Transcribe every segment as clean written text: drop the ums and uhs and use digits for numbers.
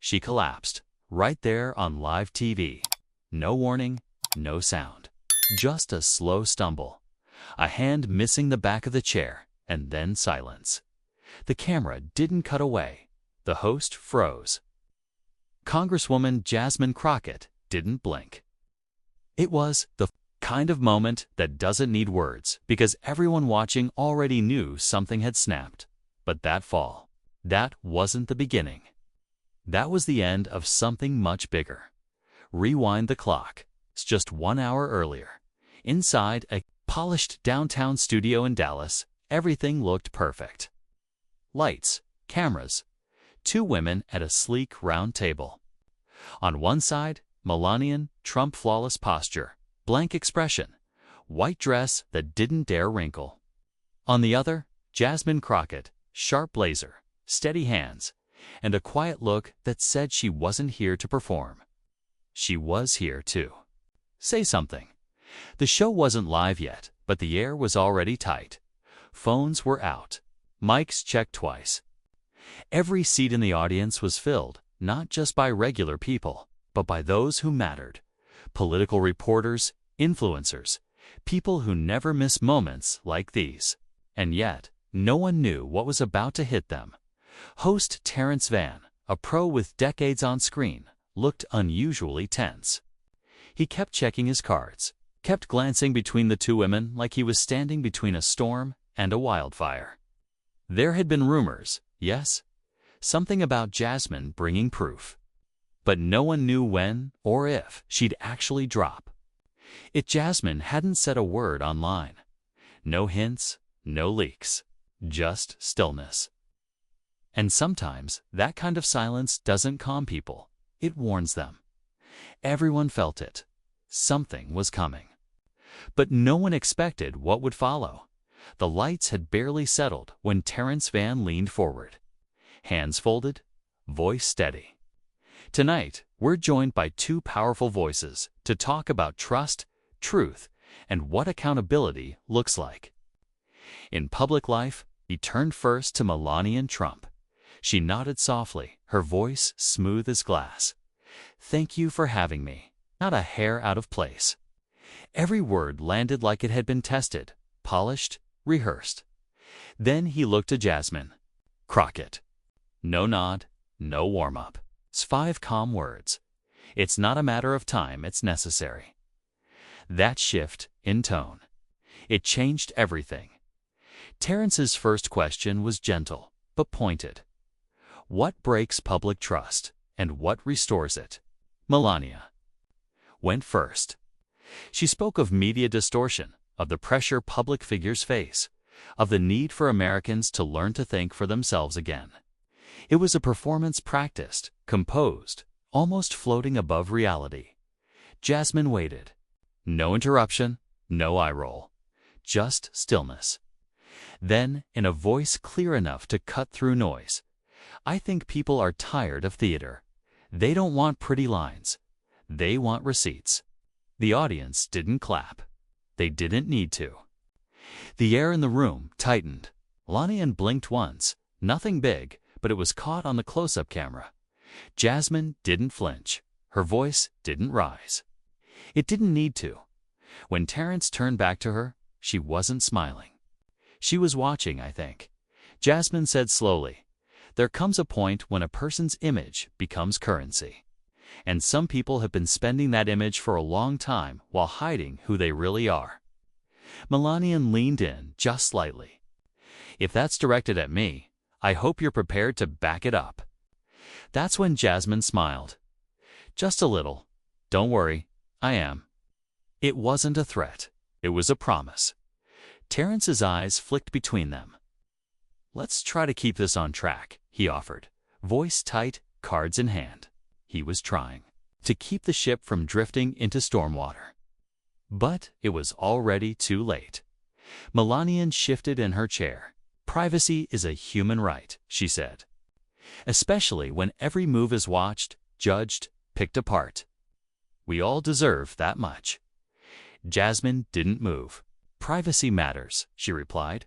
she collapsed, right there on live TV. No warning, no sound. Just a slow stumble. A hand missing the back of the chair, and then silence. The camera didn't cut away. The host froze. Congresswoman Jasmine Crockett didn't blink. It was the kind of moment that doesn't need words, because everyone watching already knew something had snapped. But that fall, that wasn't the beginning. That was the end of something much bigger. Rewind the clock. It's just 1 hour earlier. Inside a polished downtown studio in Dallas, everything looked perfect. Lights, cameras, 2 women at a sleek round table. On one side, Melania, Trump flawless posture, blank expression, white dress that didn't dare wrinkle. On the other, Jasmine Crockett, sharp blazer, steady hands, and a quiet look that said she wasn't here to perform. She was here to say something. The show wasn't live yet, but the air was already tight. Phones were out. Mics checked twice. Every seat in the audience was filled, not just by regular people, but by those who mattered. Political reporters, influencers, people who never miss moments like these. And yet, no one knew what was about to hit them. Host Terrence Van, a pro with decades on screen, looked unusually tense. He kept checking his cards, kept glancing between the 2 women like he was standing between a storm and a wildfire. There had been rumors, yes, something about Jasmine bringing proof. But no one knew when or if she'd actually drop. Jasmine hadn't said a word online. No hints, no leaks, just stillness. And sometimes that kind of silence doesn't calm people, it warns them. Everyone felt it. Something was coming. But no one expected what would follow. The lights had barely settled when Terrence Van leaned forward. Hands folded, voice steady. Tonight, we're joined by 2 powerful voices to talk about trust, truth, and what accountability looks like. In public life, he turned first to Melania Trump. She nodded softly, her voice smooth as glass. "Thank you for having me." Not a hair out of place. Every word landed like it had been tested, polished, rehearsed. Then he looked to Jasmine Crockett. No nod, no warm-up. It's 5 calm words. "It's not a matter of time, it's necessary." That shift in tone, it changed everything. Terrence's first question was gentle, but pointed. What breaks public trust, and what restores it? Melania went first. She spoke of media distortion, of the pressure public figures face, of the need for Americans to learn to think for themselves again. It was a performance practiced, composed, almost floating above reality. Jasmine waited. No interruption, no eye roll, just stillness. Then, in a voice clear enough to cut through noise, "I think people are tired of theater. They don't want pretty lines. They want receipts." The audience didn't clap. They didn't need to. The air in the room tightened. Melania blinked once. Nothing big, but it was caught on the close-up camera. Jasmine didn't flinch. Her voice didn't rise. It didn't need to. When Terrence turned back to her, she wasn't smiling. She was watching, I think. Jasmine said slowly, "There comes a point when a person's image becomes currency. And some people have been spending that image for a long time while hiding who they really are." Melania leaned in just slightly. "If that's directed at me, I hope you're prepared to back it up." That's when Jasmine smiled. "Just a little. Don't worry, I am." It wasn't a threat. It was a promise. Terrence's eyes flicked between them. "Let's try to keep this on track," he offered, voice tight, cards in hand. He was trying to keep the ship from drifting into storm water. But it was already too late. Melania shifted in her chair. "Privacy is a human right," she said. "Especially when every move is watched, judged, picked apart. We all deserve that much." Jasmine didn't move. "Privacy matters," she replied.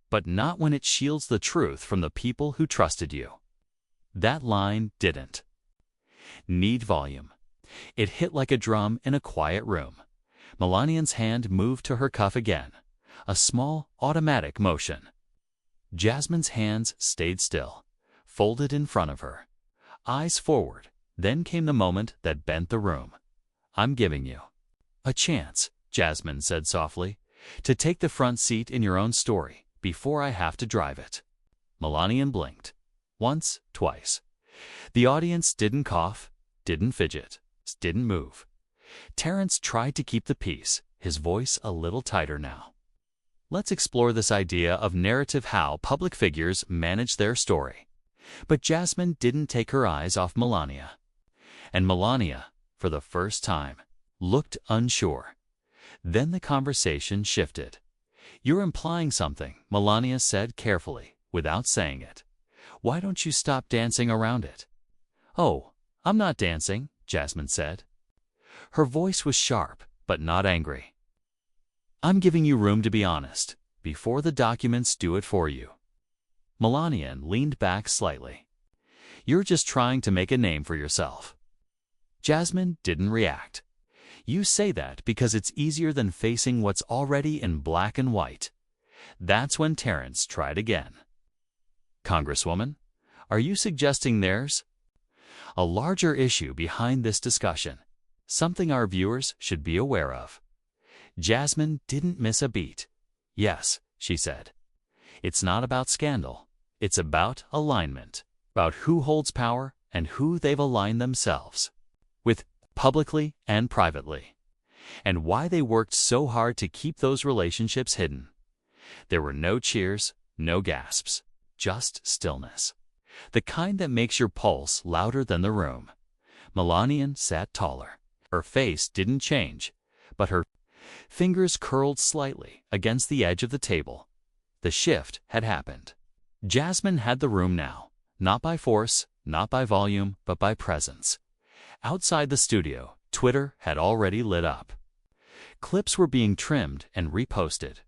"But not when it shields the truth from the people who trusted you." That line didn't. Need volume. It hit like a drum in a quiet room. Melania's hand moved to her cuff again, a small, automatic motion. Jasmine's hands stayed still, folded in front of her, eyes forward. Then came the moment that bent the room. "I'm giving you a chance," Jasmine said softly, "to take the front seat in your own story before I have to drive it." Melania blinked. Once, twice. The audience didn't cough, didn't fidget, didn't move. Terrence tried to keep the peace, his voice a little tighter now. "Let's explore this idea of narrative, how public figures manage their story." But Jasmine didn't take her eyes off Melania. And Melania, for the first time, looked unsure. Then the conversation shifted. "You're implying something," Melania said carefully, without saying it. "Why don't you stop dancing around it?" "Oh, I'm not dancing," Jasmine said. Her voice was sharp, but not angry. "I'm giving you room to be honest, before the documents do it for you." Melania leaned back slightly. "You're just trying to make a name for yourself." Jasmine didn't react. "You say that because it's easier than facing what's already in black and white." That's when Terrence tried again. "Congresswoman, are you suggesting there's a larger issue behind this discussion, something our viewers should be aware of?" Jasmine didn't miss a beat. "Yes," she said. "It's not about scandal. It's about alignment, about who holds power and who they've aligned themselves with, publicly and privately, and why they worked so hard to keep those relationships hidden." There were no cheers, no gasps, just stillness, the kind that makes your pulse louder than the room. Melania sat taller. Her face didn't change, but her fingers curled slightly against the edge of the table. The shift had happened. Jasmine had the room now, not by force, not by volume, but by presence. Outside the studio, Twitter had already lit up. Clips were being trimmed and reposted.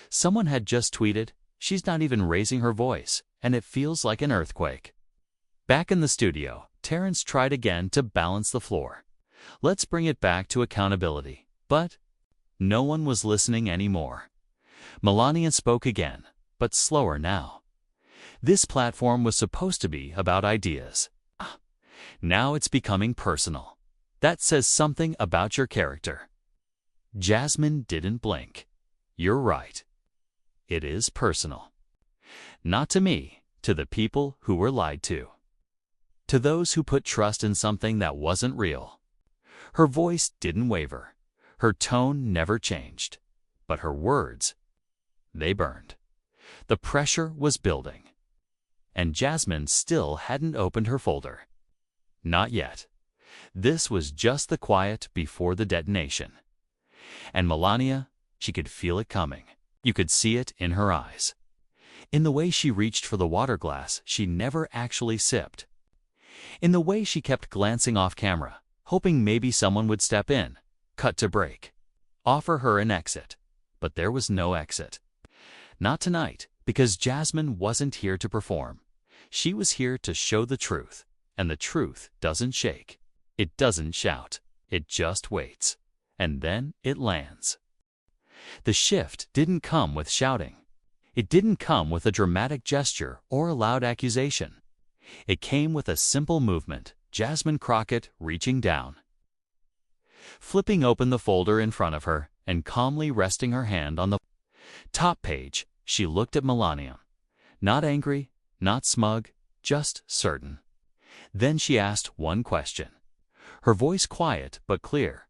Someone had just tweeted, "She's not even raising her voice, and it feels like an earthquake." Back in the studio, Terrence tried again to balance the floor. "Let's bring it back to accountability." But no one was listening anymore. Melania spoke again, but slower now. "This platform was supposed to be about ideas. Now it's becoming personal. That says something about your character." Jasmine didn't blink. "You're right. It is personal. Not to me, to the people who were lied to. To those who put trust in something that wasn't real." Her voice didn't waver. Her tone never changed. But her words, they burned. The pressure was building. And Jasmine still hadn't opened her folder. Not yet. This was just the quiet before the detonation. And Melania, she could feel it coming. You could see it in her eyes. In the way she reached for the water glass she never actually sipped. In the way she kept glancing off camera, hoping maybe someone would step in, cut to break, offer her an exit. But there was no exit. Not tonight, because Jasmine wasn't here to perform. She was here to show the truth. And the truth doesn't shake. It doesn't shout. It just waits. And then it lands. The shift didn't come with shouting. It didn't come with a dramatic gesture or a loud accusation. It came with a simple movement, Jasmine Crockett reaching down, flipping open the folder in front of her, and calmly resting her hand on the top page. She looked at Melania. Not angry, not smug, just certain. Then she asked one question, her voice quiet but clear.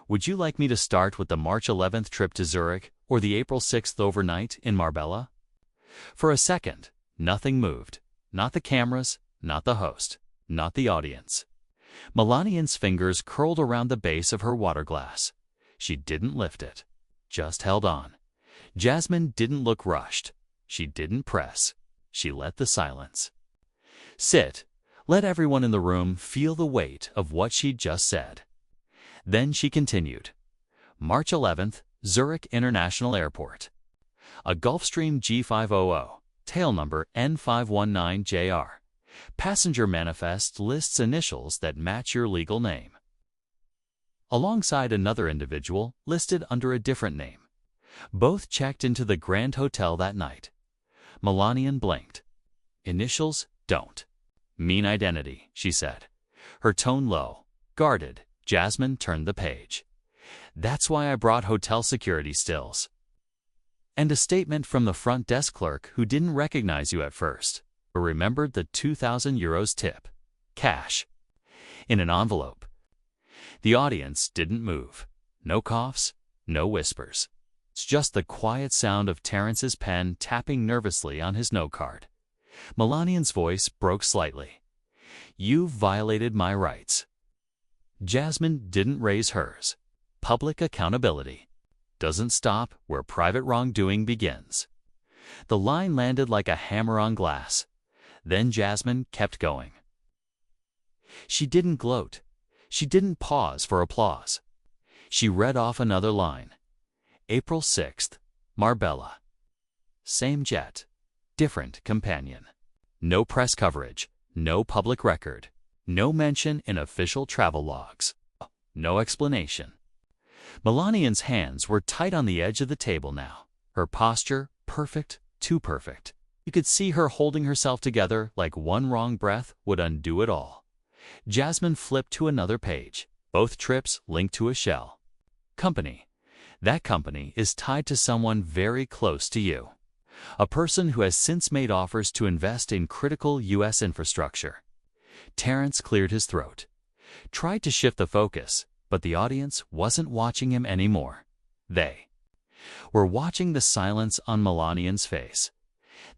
"Would you like me to start with the March 11th trip to Zurich or the April 6th overnight in Marbella?" For a second, nothing moved. Not the cameras, not the host, not the audience. Melania's fingers curled around the base of her water glass. She didn't lift it, just held on. Jasmine didn't look rushed. She didn't press. She let the silence sit. Let everyone in the room feel the weight of what she'd just said. Then she continued. March 11th, Zurich International Airport. A Gulfstream G500, tail number N519JR. Passenger manifest lists initials that match your legal name, alongside another individual listed under a different name. Both checked into the Grand Hotel that night. Melania blinked. Initials don't mean identity, she said, her tone low, guarded. Jasmine turned the page. That's why I brought hotel security stills. And a statement from the front desk clerk who didn't recognize you at first, but remembered the €2,000 tip, cash, in an envelope. The audience didn't move. No coughs, no whispers. It's just the quiet sound of Terrence's pen tapping nervously on his note card. Melania's voice broke slightly. You've violated my rights. Jasmine didn't raise hers. Public accountability doesn't stop where private wrongdoing begins. The line landed like a hammer on glass. Then Jasmine kept going. She didn't gloat. She didn't pause for applause. She read off another line. April 6th, Marbella. Same jet, different companion. No press coverage, no public record, no mention in official travel logs, no explanation. Melania's hands were tight on the edge of the table now, her posture perfect, too perfect. You could see her holding herself together like one wrong breath would undo it all. Jasmine flipped to another page, both trips linked to a shell. Company. That company is tied to someone very close to you. A person who has since made offers to invest in critical U.S. infrastructure. Terrence cleared his throat, tried to shift the focus, but the audience wasn't watching him anymore. They were watching the silence on Melania's face.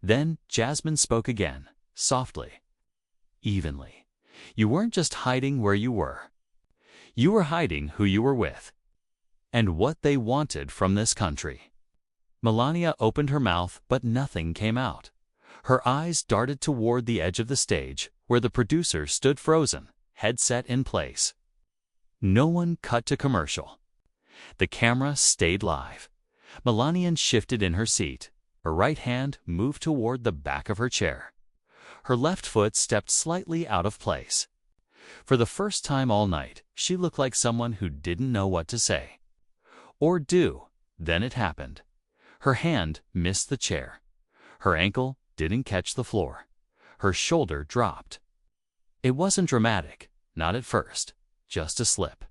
Then Jasmine spoke again, softly, evenly. You weren't just hiding where you were. You were hiding who you were with, and what they wanted from this country. Melania opened her mouth, but nothing came out. Her eyes darted toward the edge of the stage, where the producer stood frozen, headset in place. No one cut to commercial. The camera stayed live. Melania shifted in her seat. Her right hand moved toward the back of her chair. Her left foot stepped slightly out of place. For the first time all night, she looked like someone who didn't know what to say or do. Then it happened. Her hand missed the chair. Her ankle didn't catch the floor. Her shoulder dropped. It wasn't dramatic, not at first, just a slip.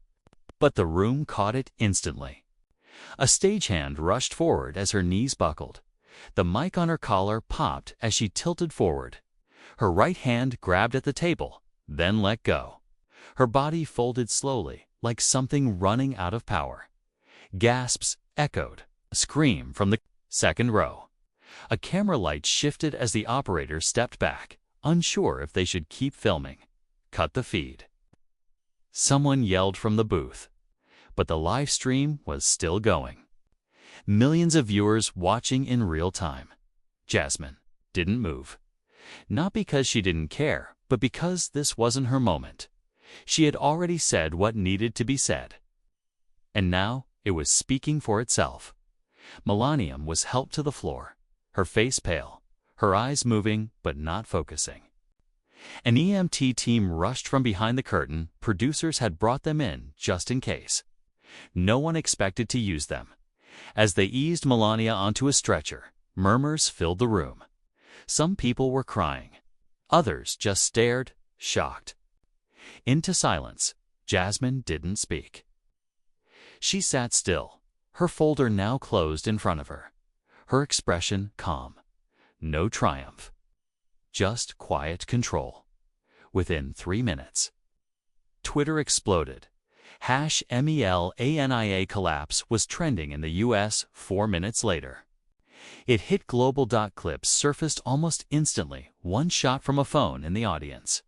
But the room caught it instantly. A stagehand rushed forward as her knees buckled. The mic on her collar popped as she tilted forward. Her right hand grabbed at the table, then let go. Her body folded slowly, like something running out of power. Gasps echoed. A scream from the second row. A camera light shifted as the operator stepped back, unsure if they should keep filming. Cut the feed. Someone yelled from the booth, but the live stream was still going. Millions of viewers watching in real time. Jasmine didn't move. Not because she didn't care, but because this wasn't her moment. She had already said what needed to be said. And now it was speaking for itself. Melania was helped to the floor, her face pale, her eyes moving but not focusing. An EMT team rushed from behind the curtain. Producers had brought them in just in case. No one expected to use them. As they eased Melania onto a stretcher, murmurs filled the room. Some people were crying. Others just stared, shocked. Into silence, Jasmine didn't speak. She sat still, her folder now closed in front of her. Her expression calm. No triumph. Just quiet control. Within 3 minutes, Twitter exploded. #MELANIA collapse was trending in the U.S. 4 minutes later. It hit global. Clips surfaced almost instantly, one shot from a phone in the audience.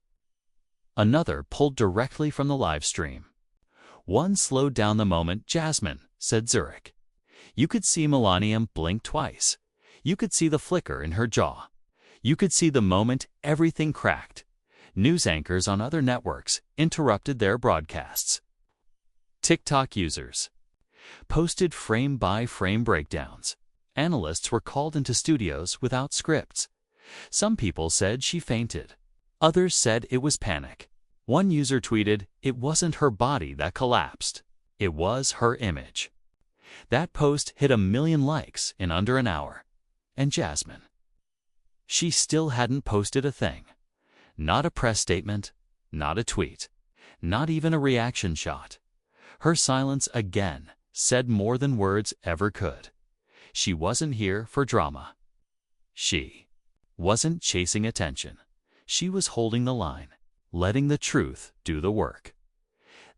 Another pulled directly from the live stream. One slowed down the moment. Jasmine, said Zurich. You could see Melania blink twice. You could see the flicker in her jaw. You could see the moment everything cracked. News anchors on other networks interrupted their broadcasts. TikTok users posted frame-by-frame breakdowns. Analysts were called into studios without scripts. Some people said she fainted. Others said it was panic. One user tweeted, "It wasn't her body that collapsed. It was her image." That post hit 1 million likes in under an hour. And Jasmine? She still hadn't posted a thing. Not a press statement, not a tweet, not even a reaction shot. Her silence again said more than words ever could. She wasn't here for drama. She wasn't chasing attention. She was holding the line, letting the truth do the work.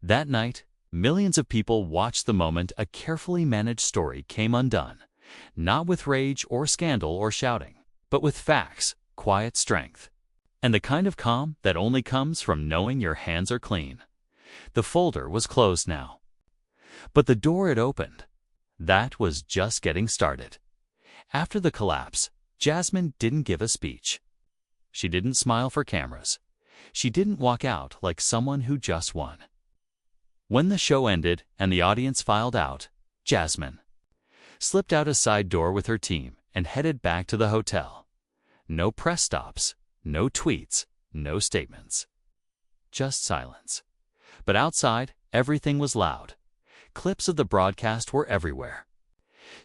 That night, millions of people watched the moment a carefully managed story came undone, not with rage or scandal or shouting, but with facts, quiet strength, and the kind of calm that only comes from knowing your hands are clean. The folder was closed now. But the door it opened, that was just getting started. After the collapse, Jasmine didn't give a speech. She didn't smile for cameras. She didn't walk out like someone who just won. When the show ended and the audience filed out, Jasmine slipped out a side door with her team and headed back to the hotel. No press stops, no tweets, no statements. Just silence. But outside, everything was loud. Clips of the broadcast were everywhere.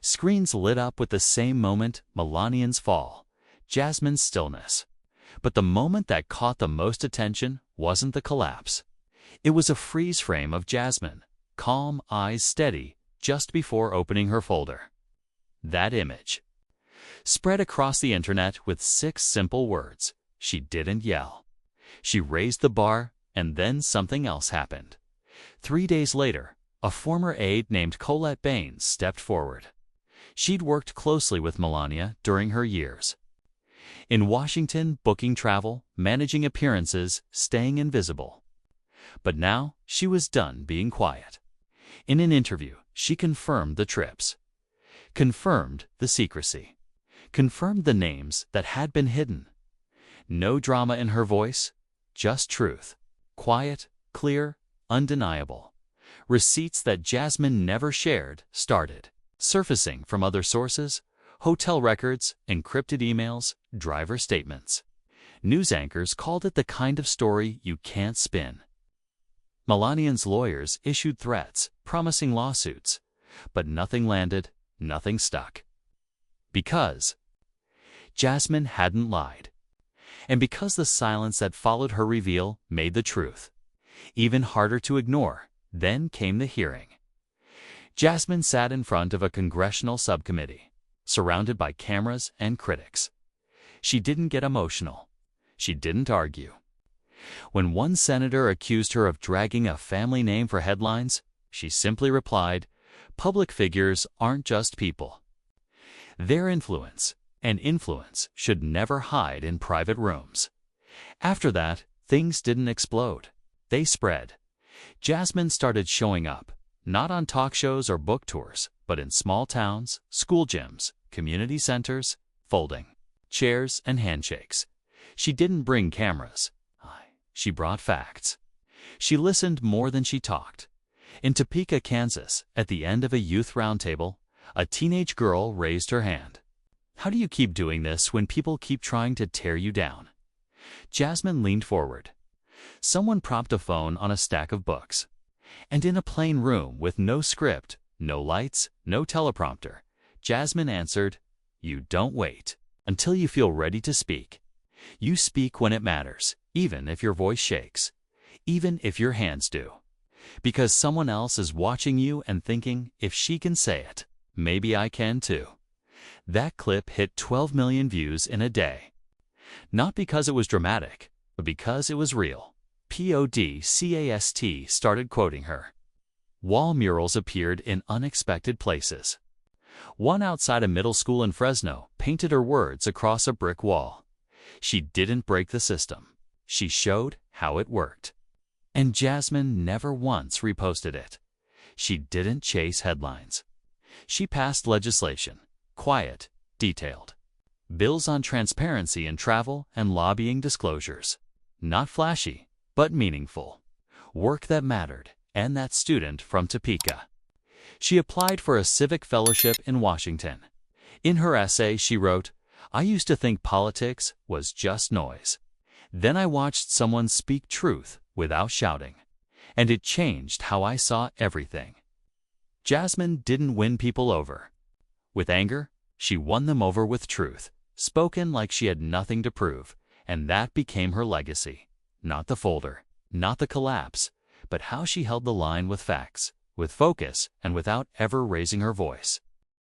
Screens lit up with the same moment: Melania's fall, Jasmine's stillness. But the moment that caught the most attention wasn't the collapse. It was a freeze frame of Jasmine, calm, eyes steady, just before opening her folder. That image spread across the internet with 6 simple words. She didn't yell. She raised the bar, and then something else happened. 3 days later, a former aide named Colette Baines stepped forward. She'd worked closely with Melania during her years in Washington, booking travel, managing appearances, staying invisible. But now she was done being quiet. In an interview, she confirmed the trips, confirmed the secrecy, confirmed the names that had been hidden. No drama in her voice, just truth. Quiet, clear, undeniable. Receipts that Jasmine never shared started surfacing from other sources: hotel records, encrypted emails, driver statements. News anchors called it the kind of story you can't spin. Melania's lawyers issued threats, promising lawsuits, but nothing landed, nothing stuck. Because Jasmine hadn't lied. And because the silence that followed her reveal made the truth even harder to ignore. Then came the hearing. Jasmine sat in front of a congressional subcommittee, surrounded by cameras and critics. She didn't get emotional. She didn't argue. When one senator accused her of dragging a family name for headlines, she simply replied, "Public figures aren't just people. Their influence, and influence should never hide in private rooms." After that, things didn't explode. They spread. Jasmine started showing up, not on talk shows or book tours, but in small towns, school gyms, community centers, folding chairs and handshakes. She didn't bring cameras. She brought facts. She listened more than she talked. In Topeka, Kansas, at the end of a youth roundtable, a teenage girl raised her hand. "How do you keep doing this when people keep trying to tear you down?" Jasmine leaned forward. Someone propped a phone on a stack of books. And in a plain room with no script, no lights, no teleprompter, Jasmine answered, "You don't wait until you feel ready to speak. You speak when it matters, even if your voice shakes, even if your hands do. Because someone else is watching you and thinking, if she can say it, maybe I can too." That clip hit 12 million views in a day. Not because it was dramatic, but because it was real. Podcast started quoting her. Wall murals appeared in unexpected places. One outside a middle school in Fresno painted her words across a brick wall. She didn't break the system. She showed how it worked. And Jasmine never once reposted it. She didn't chase headlines. She passed legislation, quiet, detailed. Bills on transparency in travel and lobbying disclosures. Not flashy, but meaningful. Work that mattered, and that student from Topeka. She applied for a civic fellowship in Washington. In her essay, she wrote, "I used to think politics was just noise. Then I watched someone speak truth without shouting, and it changed how I saw everything. Jasmine didn't win people over with anger. She won them over with truth, spoken like she had nothing to prove, and that became her legacy. Not the folder, not the collapse, but how she held the line with facts, with focus, and without ever raising her voice.